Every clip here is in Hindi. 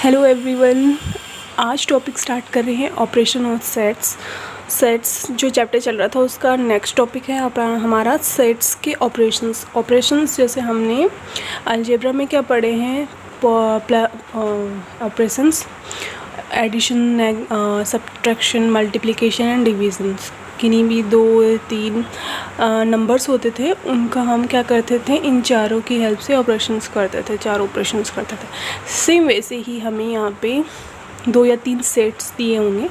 हेलो एवरीवन, आज टॉपिक स्टार्ट कर रहे हैं ऑपरेशन ऑफ सेट्स जो चैप्टर चल रहा था उसका नेक्स्ट टॉपिक है हमारा सेट्स के ऑपरेशंस जैसे हमने अलजेब्रा में क्या पढ़े हैं operations addition subtraction multiplication and divisions किन्हीं भी 2-3 नंबर्स होते थे उनका हम क्या करते थे, इन चारों की हेल्प से ऑपरेशंस करते थे, चार ऑपरेशंस करते थे। सेम वैसे ही हमें यहाँ पे 2 या 3 सेट्स दिए होंगे,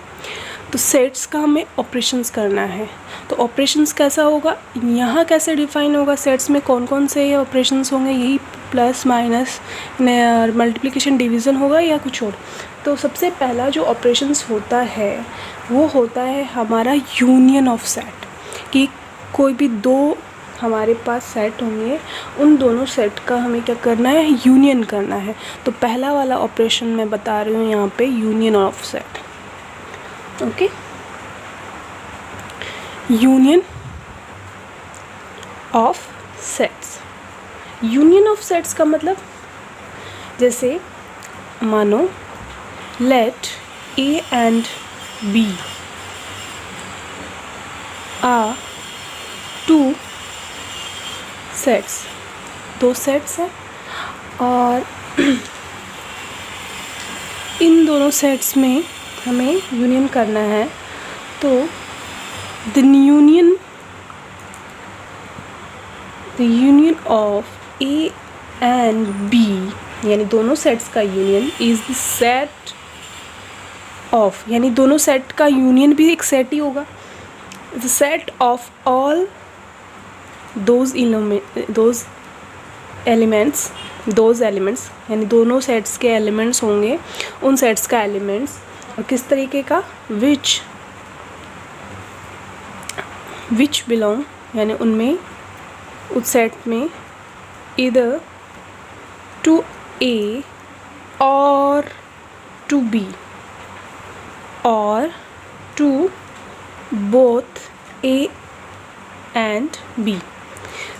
तो सेट्स का हमें ऑपरेशंस करना है। तो ऑपरेशंस कैसा होगा, यहाँ कैसे डिफाइन होगा, सेट्स में कौन कौन से ऑपरेशंस होंगे, यही प्लस माइनस मल्टीप्लिकेशन डिवीज़न होगा या कुछ और। तो सबसे पहला जो ऑपरेशंस होता है वो होता है हमारा यूनियन ऑफ सेट, कि कोई भी दो हमारे पास सेट होंगे, उन दोनों सेट का हमें क्या करना है, यूनियन करना है। तो पहला वाला ऑपरेशन मैं बता रही हूँ यहाँ पे, union of set. Okay, union of sets. Union of sets का मतलब, जैसे मानो let A and B are 2 sets, 2 sets हैं और इन दोनों सेट्स में हमें यूनियन करना है। तो the union of A and B, यानी दोनों सेट्स का union is the set of, यानी दोनों सेट का यूनियन भी एक सेट ही होगा, the set of all those elements, यानी दोनों सेट्स के एलिमेंट्स होंगे, उन सेट्स का एलिमेंट्स, और किस तरीके का, विच बिलोंग, यानी उनमें उस सेट में इधर टू ए और टू बी और to both A and B.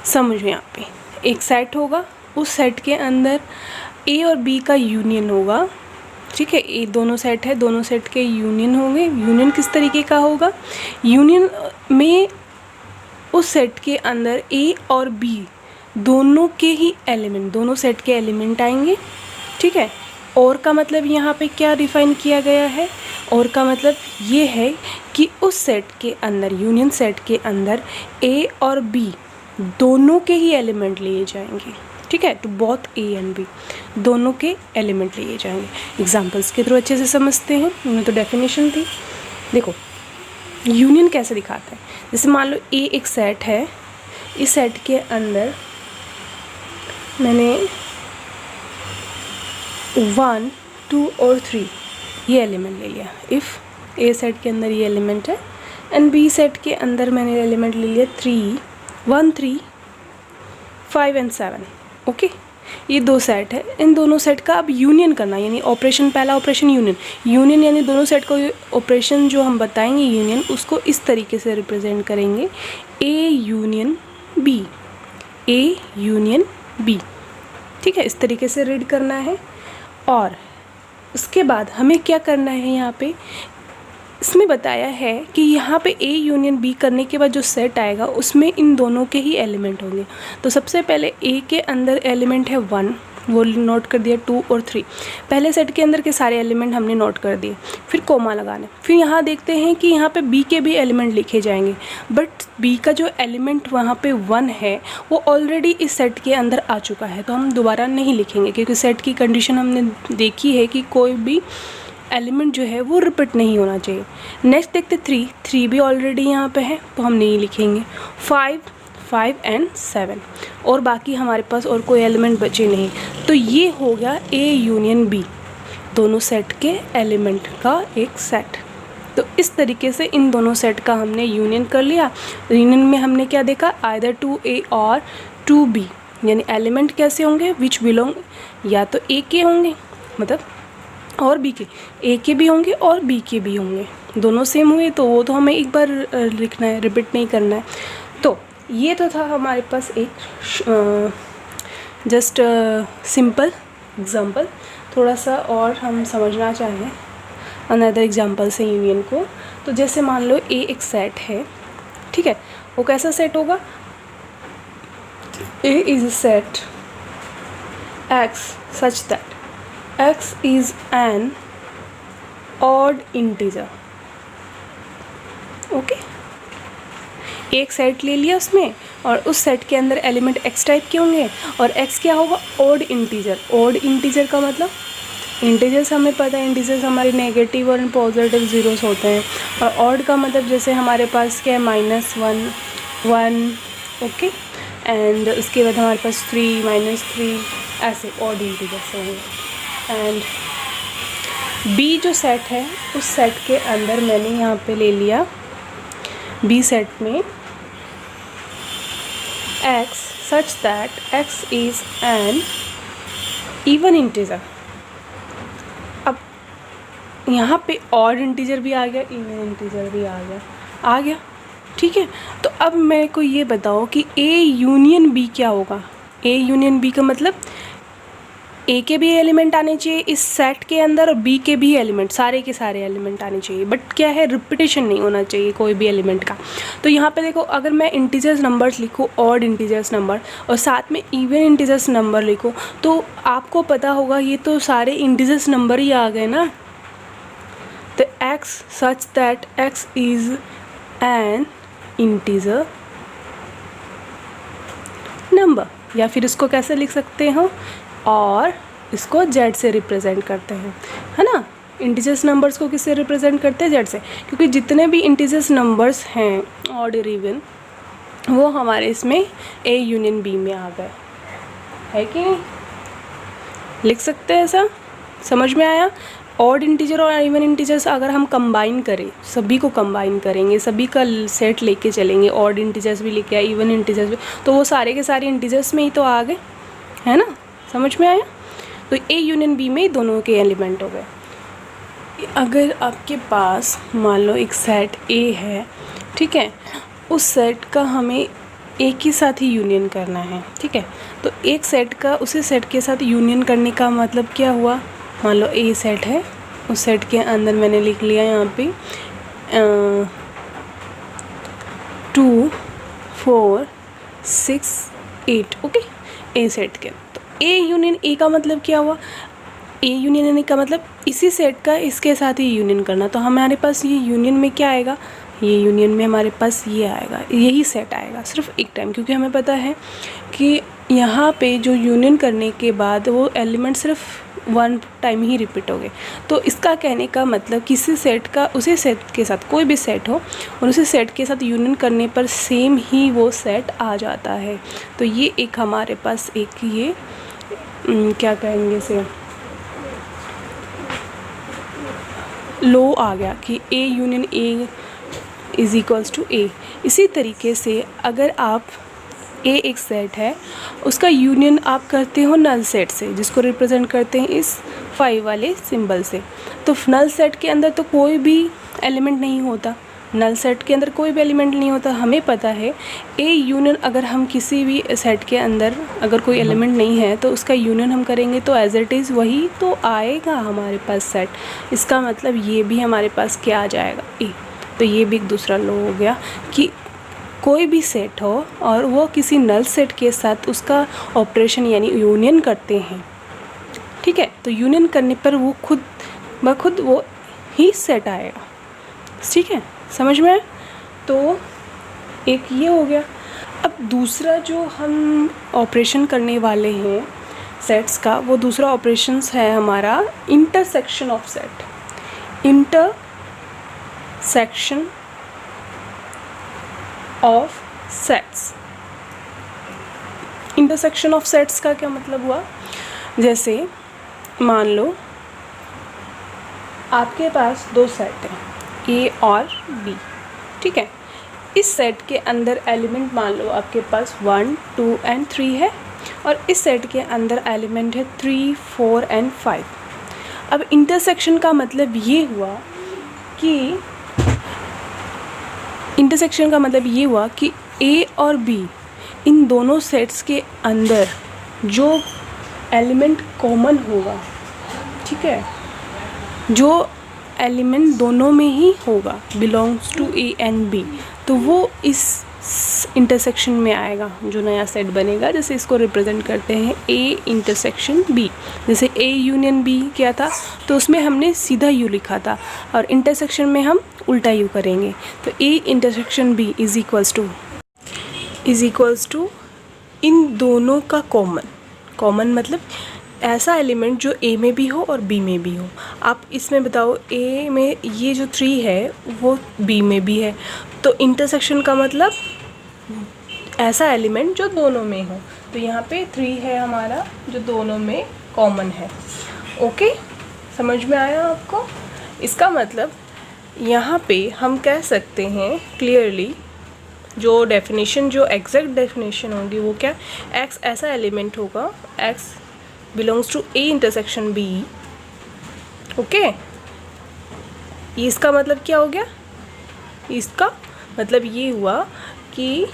समझो, यहाँ पे एक सेट होगा, उस सेट के अंदर ए और बी का यूनियन होगा, ठीक है। ए दोनों सेट है, दोनों सेट के यूनियन होंगे। यूनियन किस तरीके का होगा, यूनियन में उस सेट के अंदर ए और बी दोनों के ही एलिमेंट, दोनों सेट के एलिमेंट आएंगे, ठीक है। और का मतलब यहाँ पे क्या डिफाइन किया गया है, और का मतलब ये है कि उस सेट के अंदर, यूनियन सेट के अंदर ए और बी दोनों के ही एलिमेंट लिए जाएंगे, ठीक है। तो बोथ ए एंड बी दोनों के एलिमेंट लिए जाएंगे। एग्जांपल्स के थ्रू अच्छे से समझते हैं, उन्हें तो डेफिनेशन थी। देखो यूनियन कैसे दिखाता है, जैसे मान लो ए एक सेट है, इस सेट के अंदर मैंने 1, 2 और 3 ये एलिमेंट ले लिया। इफ़ ए सेट के अंदर ये एलिमेंट है एंड बी सेट के अंदर मैंने एलिमेंट ले लिया 1, 3, 5 एंड 7। ओके, ये 2 सेट है, इन दोनों सेट का अब यूनियन करना, यानी ऑपरेशन, पहला ऑपरेशन यूनियन, यानी दोनों सेट को ऑपरेशन जो हम बताएंगे यूनियन, उसको इस तरीके से रिप्रेजेंट करेंगे, A union B, A union B, ठीक है। इस तरीके से रीड करना है। और उसके बाद हमें क्या करना है, यहाँ पे इसमें बताया है कि यहाँ पे ए यूनियन बी करने के बाद जो सेट आएगा उसमें इन दोनों के ही एलिमेंट होंगे। तो सबसे पहले ए के अंदर एलिमेंट है 1, वो नोट कर दिया, 2 और 3, पहले सेट के अंदर के सारे एलिमेंट हमने नोट कर दिए। फिर कोमा लगाना, फिर यहाँ देखते हैं कि यहाँ पे बी के भी एलिमेंट लिखे जाएंगे, बट बी का जो एलिमेंट वहाँ पे 1 है वो ऑलरेडी इस सेट के अंदर आ चुका है, तो हम दोबारा नहीं लिखेंगे, क्योंकि सेट की कंडीशन हमने देखी है कि कोई भी एलिमेंट जो है वो रिपीट नहीं होना चाहिए। नेक्स्ट देखते 3 भी ऑलरेडी यहाँ पे है, तो हम नहीं लिखेंगे। 5 एंड 7, और बाकी हमारे पास और कोई एलिमेंट बचे नहीं। तो ये हो गया ए यूनियन बी, दोनों सेट के एलिमेंट का एक सेट। तो इस तरीके से इन दोनों सेट का हमने यूनियन कर लिया। यूनियन में हमने क्या देखा, आइदर 2A और 2B, यानी एलिमेंट कैसे होंगे, विच बिलोंग, या तो ए के होंगे, मतलब और बी के, ए के भी होंगे और बी के भी होंगे, दोनों सेम हुए तो वो तो हमें एक बार लिखना है, रिपीट नहीं करना है। तो ये तो था हमारे पास एक जस्ट सिंपल एग्जांपल। थोड़ा सा और हम समझना चाहें अनदर एग्जांपल से यूनियन को, तो जैसे मान लो ए एक सेट है, ठीक है, वो कैसा सेट होगा, A is a set X such that X is an odd integer. Okay, एक सेट ले लिया उसमें और उस सेट के अंदर एलिमेंट एक्स टाइप के होंगे और एक्स क्या होगा, ऑड इंटीजर। ऑड इंटीजर का मतलब, इंटीजर्स हमें पता है, इंटीजर्स हमारे नेगेटिव और पॉजिटिव ज़ीरोस होते हैं, और ऑड का मतलब जैसे हमारे पास क्या है, -1 1, ओके, एंड उसके बाद हमारे पास 3 -3, ऐसे ऑड इंटीजर्स होंगे। एंड बी जो सेट है, उस सेट के अंदर मैंने यहाँ पे ले लिया बी सेट में x such that x is an even integer। अब यहाँ पे ऑड इंटीजर भी आ गया, इवन इंटीजर भी आ गया, ठीक है। तो अब मेरे को ये बताओ कि a यूनियन b क्या होगा। a यूनियन b का मतलब ए के भी एलिमेंट आने चाहिए इस सेट के अंदर और बी के भी एलिमेंट, सारे के सारे एलिमेंट आने चाहिए, बट क्या है, रिपीटेशन नहीं होना चाहिए कोई भी एलिमेंट का। तो यहाँ पे देखो, अगर मैं इंटीजर्स नंबर्स लिखूँ, ऑड इंटीजर्स नंबर, और साथ में इवन इंटीजर्स नंबर लिखूँ, तो आपको पता होगा ये तो सारे इंटीजर्स नंबर ही आ गए ना। तो x such that x is an integer number, या फिर इसको कैसे लिख सकते हो, और इसको जेड से रिप्रेजेंट करते हैं, है ना। इंटीजर्स नंबर्स को किससे रिप्रेजेंट करते हैं, जेड से, क्योंकि जितने भी इंटीजर्स नंबर्स हैं ऑड और इवन, वो हमारे इसमें ए यूनियन बी में आ गए, है कि नहीं। लिख सकते हैं ऐसा, समझ में आया। ऑड इंटीजर और इवन इंटीजर्स अगर हम कंबाइन करें, सभी को कंबाइन करेंगे, सभी का सेट लेके चलेंगे, ऑड इंटीजर्स भी लेके आए, इवन इंटीजर्स भी, तो वो सारे के सारे इंटीजर्स में ही तो आ गए, है ना, समझ में आया। तो ए यूनियन बी में दोनों के एलिमेंट हो गए। अगर आपके पास मान लो एक सेट ए है, ठीक है, उस सेट का हमें एक ही साथ ही यूनियन करना है, ठीक है। तो एक सेट का उसी सेट के साथ यूनियन करने का मतलब क्या हुआ, मान लो ए सेट है, उस सेट के अंदर मैंने लिख लिया यहाँ पे 2 4 6 8, ओके, ए सेट के। तो ए यूनियन ए का मतलब क्या हुआ, ए यूनियन ए का मतलब इसी सेट का इसके साथ ही यूनियन करना। तो हमारे पास ये यूनियन में क्या आएगा, ये यूनियन में हमारे पास ये आएगा, यही सेट आएगा सिर्फ एक टाइम, क्योंकि हमें पता है कि यहाँ पे जो यूनियन करने के बाद वो एलिमेंट सिर्फ 1 टाइम ही रिपीट हो गए। तो इसका कहने का मतलब किसी सेट का उसी सेट के साथ, कोई भी सेट हो और उसी सेट के साथ यूनियन करने पर सेम ही वो सेट आ जाता है। तो ये एक हमारे पास एक ये क्या कहेंगे इसे, लो आ गया कि A union A is equals to A. इसी तरीके से अगर आप ए एक सेट है, उसका यूनियन आप करते हो नल सेट से, जिसको रिप्रेजेंट करते हैं इस 5 वाले सिंबल से। तो नल सेट के अंदर तो कोई भी एलिमेंट नहीं होता, नल सेट के अंदर कोई भी एलिमेंट नहीं होता। हमें पता है ए यूनियन, अगर हम किसी भी सेट के अंदर अगर कोई एलिमेंट नहीं है तो उसका यूनियन हम करेंगे तो एज इट इज़ वही तो आएगा हमारे पास सेट। इसका मतलब ये भी हमारे पास क्या आ जाएगा, ए। तो ये भी एक दूसरा लो हो गया कि कोई भी सेट हो और वो किसी नल सेट के साथ उसका ऑपरेशन यानी यूनियन करते हैं, ठीक है। तो यूनियन करने पर वो खुद ब खुद वो ही सेट आएगा, ठीक है, समझ में। तो एक ये हो गया। अब दूसरा जो हम ऑपरेशन करने वाले हैं सेट्स का, वो दूसरा ऑपरेशंस है हमारा intersection of set. Intersection of sets, intersection of sets का क्या मतलब हुआ, जैसे मान लो आपके पास 2 सेट हैं, ए और बी, ठीक है। इस सेट के अंदर एलिमेंट मान लो आपके पास 1 2 एंड 3 है, और इस सेट के अंदर एलिमेंट है 3 4 एंड 5। अब इंटरसेक्शन का मतलब ये हुआ कि इंटरसेक्शन का मतलब ये हुआ कि ए और बी इन दोनों सेट्स के अंदर जो एलिमेंट कॉमन होगा ठीक है, जो एलिमेंट दोनों में ही होगा, belongs to A and B, तो वो इस इंटरसेक्शन में आएगा, जो नया सेट बनेगा। जैसे इसको रिप्रेजेंट करते हैं ए इंटरसेक्शन बी। जैसे ए यूनियन बी क्या था, तो उसमें हमने सीधा यू लिखा था, और इंटरसेक्शन में हम उल्टा यू करेंगे। तो A intersection B is equals to इन दोनों का कॉमन मतलब ऐसा एलिमेंट जो ए में भी हो और बी में भी हो। आप इसमें बताओ, ए में ये जो 3 है वो बी में भी है, तो इंटरसेक्शन का मतलब ऐसा एलिमेंट जो दोनों में हो। तो यहाँ पे 3 है हमारा, जो दोनों में कॉमन है। ओके, समझ में आया आपको? इसका मतलब यहाँ पे हम कह सकते हैं क्लियरली, जो डेफिनेशन, जो एग्जैक्ट डेफिनेशन होगी वो क्या, एक्स ऐसा एलिमेंट होगा, X belongs to A intersection B. Okay, इसका मतलब क्या हो गया? इसका मतलब ये हुआ कि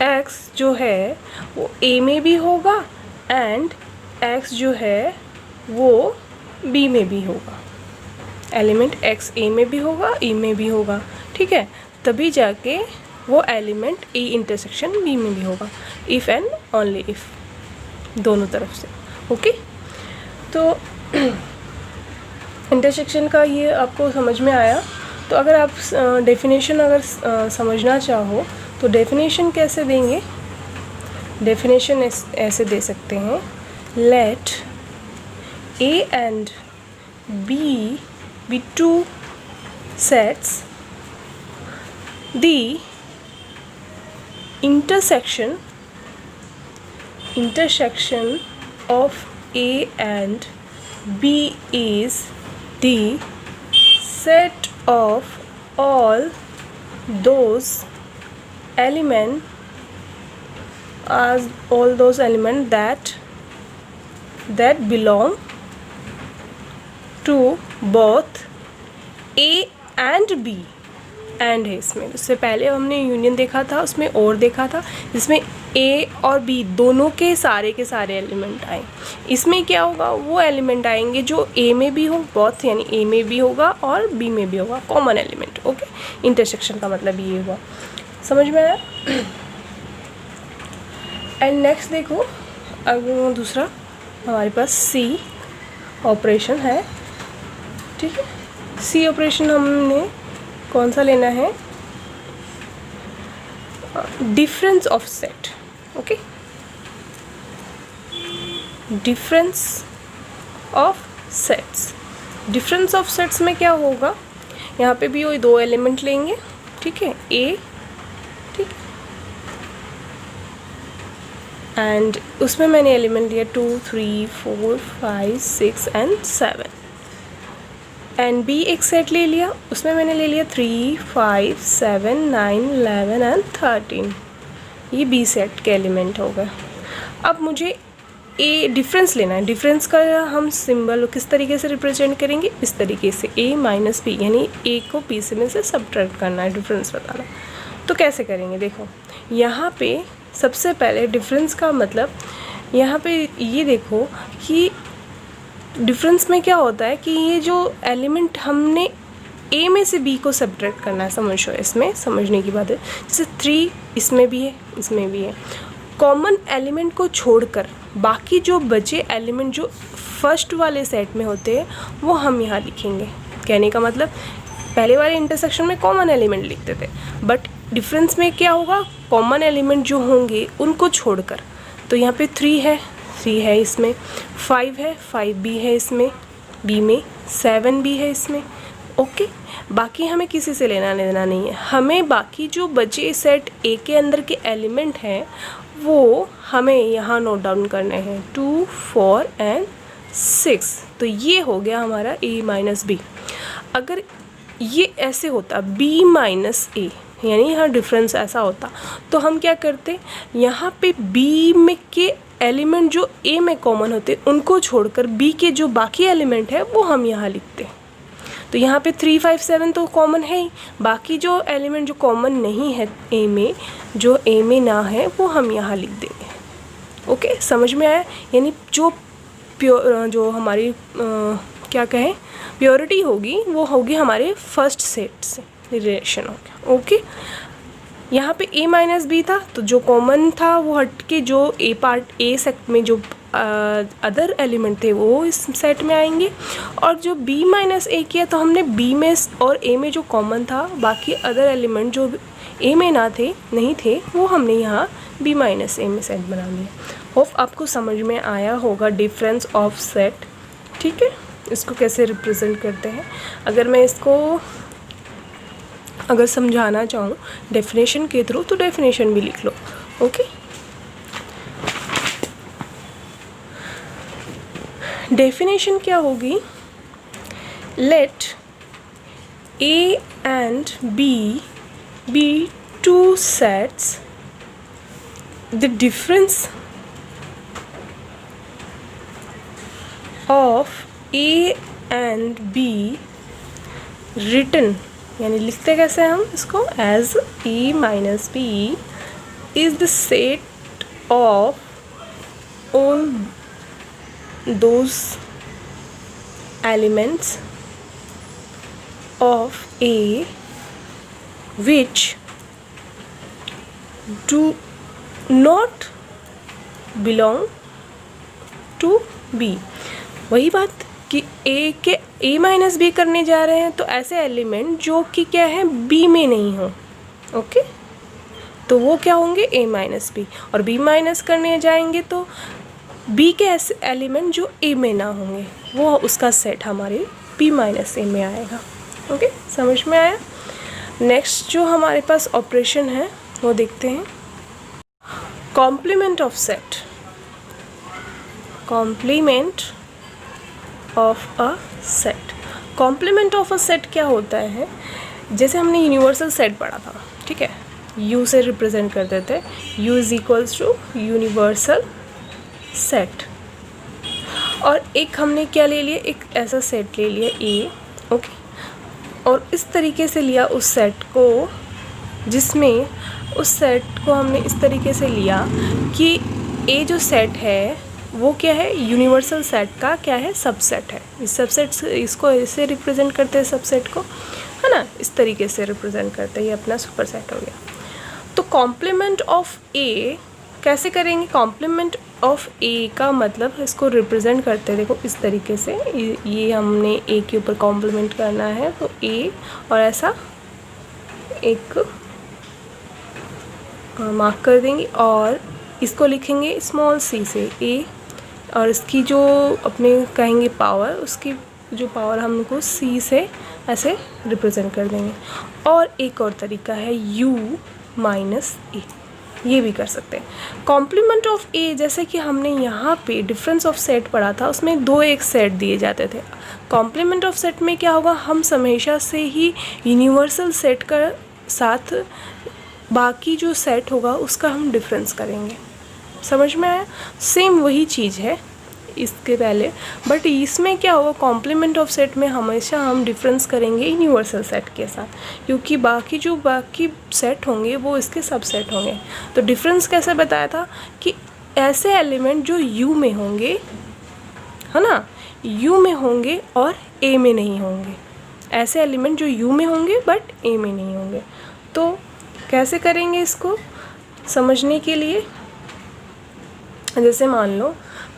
x जो है वो a में भी होगा एंड x जो है वो b में भी होगा। एलिमेंट x a में भी होगा, e में भी होगा, ठीक है, तभी जाके वो एलिमेंट a इंटरसेक्शन b में भी होगा। इफ़ एंड ओनली इफ़, दोनों तरफ से। ओके, तो इंटरसेक्शन का ये आपको समझ में आया। तो अगर आप डेफिनेशन अगर समझना चाहो तो डेफिनेशन कैसे देंगे? डेफिनेशन ऐसे दे सकते हैं, let A and B be two sets, the intersection of A and B is the set of all those elements that belong to both A and B। And है इसमें, उससे पहले हमने यूनियन देखा था, उसमें और देखा था जिसमें ए और बी दोनों के सारे एलिमेंट आए। इसमें क्या होगा, वो एलिमेंट आएंगे जो ए में भी हो, बोथ यानी ए में भी होगा और बी में भी होगा, कॉमन एलिमेंट। ओके, इंटरसेक्शन का मतलब ये हुआ, समझ में आया? एंड नेक्स्ट देखो, अगर दूसरा हमारे पास सी ऑपरेशन है, ठीक है। सी ऑपरेशन हमने कौन सा लेना है? Difference of set. Okay, difference of sets. Difference of sets में क्या होगा, यहाँ पे भी वही 2 एलिमेंट लेंगे, ठीक है, ए, ठीक, एंड उसमें मैंने एलिमेंट लिया 2 3 4 5 6 एंड 7। एंड बी एक सेट ले लिया, उसमें मैंने ले लिया 3 5 7 9 11 एंड 13। ये बी सेट के एलिमेंट हो गए। अब मुझे ए डिफरेंस लेना है। डिफरेंस का हम सिंबल किस तरीके से रिप्रेजेंट करेंगे? इस तरीके से, ए माइनस बी, यानी ए को बी से में से सब्ट्रैक्ट करना है, डिफरेंस बताना। तो कैसे करेंगे? देखो, यहाँ पे सबसे पहले डिफरेंस का मतलब, यहाँ पे ये देखो कि डिफरेंस में क्या होता है कि ये जो एलिमेंट हमने ए में से बी को सब्ट्रैक्ट करना है, समझो, इसमें समझने की बात है। जैसे 3 इसमें भी है, इसमें भी है। कॉमन एलिमेंट को छोड़कर बाकी जो बचे एलिमेंट जो फर्स्ट वाले सेट में होते हैं वो हम यहाँ लिखेंगे। कहने का मतलब, पहले वाले इंटरसेक्शन में कॉमन एलिमेंट लिखते थे, बट डिफरेंस में क्या होगा, कॉमन एलिमेंट जो होंगे उनको छोड़कर। तो यहाँ पे 3 है इसमें, 5 है, 5 भी है इसमें, बी में 7 भी है इसमें। ओके, बाकी हमें किसी से लेना देना नहीं है, हमें बाकी जो बचे सेट ए के अंदर के एलिमेंट हैं वो हमें यहाँ नोट डाउन करने हैं, 2 4 एंड 6। तो ये हो गया हमारा ए माइनस बी। अगर ये ऐसे होता बी माइनस ए, यानी यहाँ डिफरेंस ऐसा होता, तो हम क्या करते, यहाँ पे बी में के एलिमेंट जो ए में कॉमन होते उनको छोड़कर बी के जो बाकी एलिमेंट है वो हम यहाँ लिखते। तो यहाँ पे 3 5 7 तो कॉमन है ही, बाकी जो एलिमेंट जो कॉमन नहीं है ए में, जो ए में ना है, वो हम यहाँ लिख देंगे। ओके, समझ में आया? यानी जो जो हमारी क्या कहें प्योरिटी होगी वो होगी हमारे फर्स्ट सेट से रिलेशन हो गया। ओके, यहाँ पे a माइनस बी था तो जो कॉमन था वो हट के जो ए पार्ट ए सेट में जो अदर एलिमेंट थे वो इस सेट में आएंगे, और जो b माइनस ए किया तो हमने b में और a में जो कॉमन था बाकी अदर एलिमेंट जो a में नहीं थे वो हमने यहाँ b माइनस ए में सेट बना लिया। होप आपको समझ में आया होगा डिफरेंस ऑफ सेट। ठीक है, इसको कैसे रिप्रेजेंट करते हैं। अगर मैं इसको अगर समझाना चाहूँ डेफिनेशन के थ्रू तो डेफिनेशन भी लिख लो। ओके, डेफिनेशन क्या होगी, let A and B be two sets, the difference of A and B written, यानी लिखते कैसे हम इसको, as A minus B is the set of all those elements of A which do not belong to B. वही बात कि ए के ए माइनस बी करने जा रहे हैं तो ऐसे एलिमेंट जो कि क्या है बी में नहीं हो। ओके, तो वो क्या होंगे ए माइनस बी, और बी माइनस करने जाएंगे तो बी के ऐसे एलिमेंट जो ए में ना होंगे वो उसका सेट हमारे बी माइनस ए में आएगा। ओके, समझ में आया। नेक्स्ट जो हमारे पास ऑपरेशन है वो देखते हैं, complement of set. Complement of a set, complement of a set क्या होता है, जैसे हमने यूनिवर्सल सेट पढ़ा था, ठीक है, U से रिप्रेजेंट करते थे, U is equals to universal set, और एक हमने क्या ले लिया, एक ऐसा सेट ले लिया A। ओके, और इस तरीके से लिया उस सेट को, जिसमें उस सेट को हमने इस तरीके से लिया कि A जो सेट है वो क्या है, यूनिवर्सल सेट का क्या है, सबसेट है। इस सबसेट इसको ऐसे रिप्रेजेंट करते हैं सबसेट को, है ना, इस तरीके से रिप्रेजेंट करते हैं, ये अपना सुपर सेट हो गया। तो कॉम्प्लीमेंट ऑफ ए कैसे करेंगे, कॉम्प्लीमेंट ऑफ ए का मतलब इसको रिप्रेजेंट करते हैं, देखो इस तरीके से, ये हमने ए के ऊपर कॉम्प्लीमेंट करना है तो ए, और ऐसा एक मार्क कर देंगे और इसको लिखेंगे स्मॉल सी से ए, और इसकी जो अपने कहेंगे पावर, उसकी जो पावर हमको सी से ऐसे रिप्रेजेंट कर देंगे। और एक और तरीका है u माइनस ए, ये भी कर सकते हैं। कॉम्प्लीमेंट ऑफ ए, जैसे कि हमने यहाँ पे डिफरेंस ऑफ सेट पढ़ा था, उसमें दो एक सेट दिए जाते थे। कॉम्प्लीमेंट ऑफ सेट में क्या होगा, हम हमेशा से ही यूनिवर्सल सेट का साथ बाकी जो सेट होगा उसका हम डिफरेंस करेंगे। समझ में आया, सेम वही चीज़ है इसके पहले, बट इसमें क्या होगा, कॉम्प्लीमेंट ऑफ सेट में हमेशा हम डिफरेंस करेंगे यूनिवर्सल सेट के साथ, क्योंकि बाकी सेट होंगे वो इसके सबसेट होंगे। तो डिफरेंस कैसे बताया था कि ऐसे एलिमेंट जो यू में होंगे, है ना, यू में होंगे और ए में नहीं होंगे, ऐसे एलिमेंट जो यू में होंगे बट ए में नहीं होंगे। तो कैसे करेंगे इसको समझने के लिए, जैसे मान लो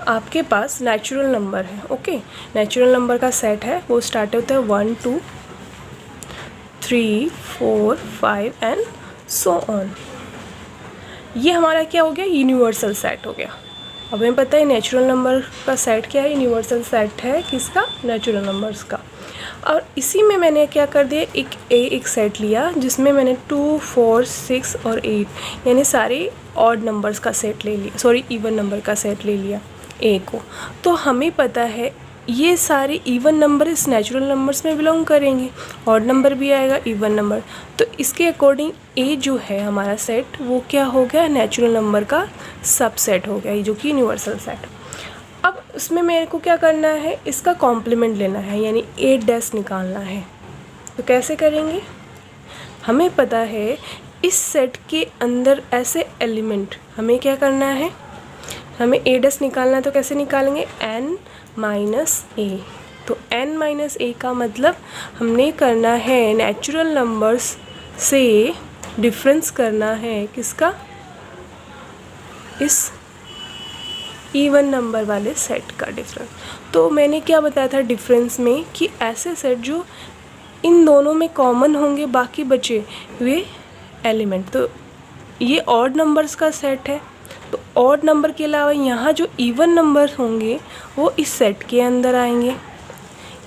आपके पास नेचुरल नंबर है। ओके, नेचुरल नंबर का सेट है, वो स्टार्ट होता है 1 2 3 4 5 एंड सो ऑन। ये हमारा क्या हो गया, यूनिवर्सल सेट हो गया। अब हमें पता है नेचुरल नंबर का सेट क्या है, यूनिवर्सल सेट है किसका, नेचुरल नंबर्स का। और इसी में मैंने क्या कर दिया, एक सेट लिया जिसमें मैंने 2 4 6 और 8 यानी सारे ऑड नंबर्स का सेट ले लिया, सॉरी इवन नंबर का सेट ले लिया ए को। तो हमें पता है ये सारे इवन नंबर इस नेचुरल नंबर्स में बिलोंग करेंगे, ऑड नंबर भी आएगा, इवन नंबर। तो इसके अकॉर्डिंग ए जो है हमारा सेट वो क्या हो गया, नेचुरल नंबर का सबसेट हो गया, जो कि यूनिवर्सल सेट। अब उसमें मेरे को क्या करना है, इसका कॉम्प्लीमेंट लेना है, यानी 8 निकालना है। तो कैसे करेंगे, हमें पता है इस सेट के अंदर ऐसे एलिमेंट हमें क्या करना है, हमें ए डस निकालना है तो कैसे निकालेंगे, n माइनस ए। तो n माइनस ए का मतलब हमने करना है नेचुरल नंबर्स से डिफरेंस करना है किसका, इस इवन नंबर वाले सेट का डिफरेंस। तो मैंने क्या बताया था डिफरेंस में कि ऐसे सेट जो इन दोनों में कॉमन होंगे, बाकी बचे वे एलिमेंट। तो ये ऑड नंबर्स का सेट है, तो ऑड नंबर के अलावा यहाँ जो इवन नंबर होंगे वो इस सेट के अंदर आएंगे।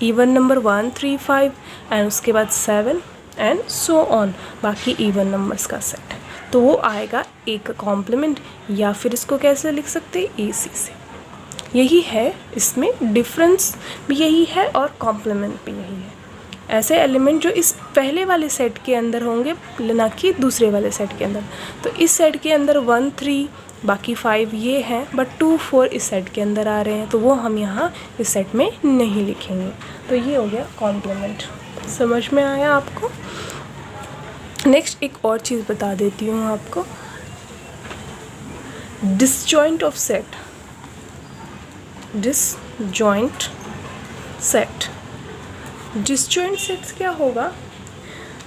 इवन नंबर 1 3 5 एंड उसके बाद 7 एंड सो ऑन, बाकी इवन नंबर्स का सेट। तो वो आएगा ए का कॉम्प्लीमेंट, या फिर इसको कैसे लिख सकते हैं, ए सी से। यही है इसमें डिफरेंस भी यही है और कॉम्प्लीमेंट भी यही है। ऐसे एलिमेंट जो इस पहले वाले सेट के अंदर होंगे ना कि दूसरे वाले सेट के अंदर। तो इस सेट के अंदर 1 3 बाकी 5 ये हैं, बट 2 4 इस सेट के अंदर आ रहे हैं, तो वो हम यहाँ इस सेट में नहीं लिखेंगे। तो ये हो गया कॉम्प्लीमेंट। समझ में आया आपको? नेक्स्ट एक और चीज़ बता देती हूँ आपको, disjoint of set. Disjoint set, disjoint sets क्या होगा,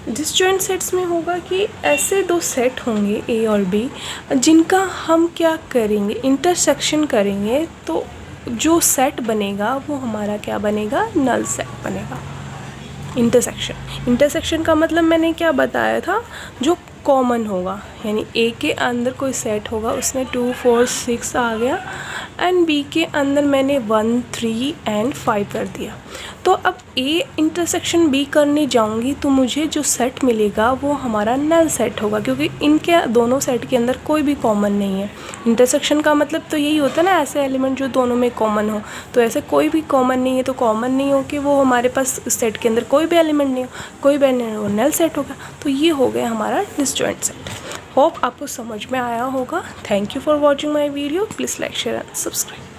डिसजॉइंट सेट्स में होगा कि ऐसे दो सेट होंगे ए और बी, जिनका हम क्या करेंगे, इंटरसेक्शन करेंगे, तो जो सेट बनेगा वो हमारा क्या बनेगा, नल सेट बनेगा। इंटरसेक्शन का मतलब मैंने क्या बताया था, जो कॉमन होगा, यानी ए के अंदर कोई सेट होगा उसमें 2 4 6 आ गया एंड बी के अंदर मैंने 1 3 एंड 5 कर दिया। तो अब ए इंटरसेक्शन बी करने जाऊंगी तो मुझे जो सेट मिलेगा वो हमारा नल सेट होगा, क्योंकि इनके दोनों सेट के अंदर कोई भी कॉमन नहीं है। इंटरसेक्शन का मतलब तो यही होता है ना, ऐसे एलिमेंट जो दोनों में कॉमन हो। तो ऐसे कोई भी कॉमन नहीं है, तो कॉमन नहीं हो कि वो हमारे पास सेट के अंदर कोई भी एलिमेंट नहीं हो, कोई भी नहीं हो, नल सेट होगा। तो ये हो गया हमारा डिसजॉइंट सेट। होप आपको समझ में आया होगा। Thank you for watching my video. Please like share and subscribe.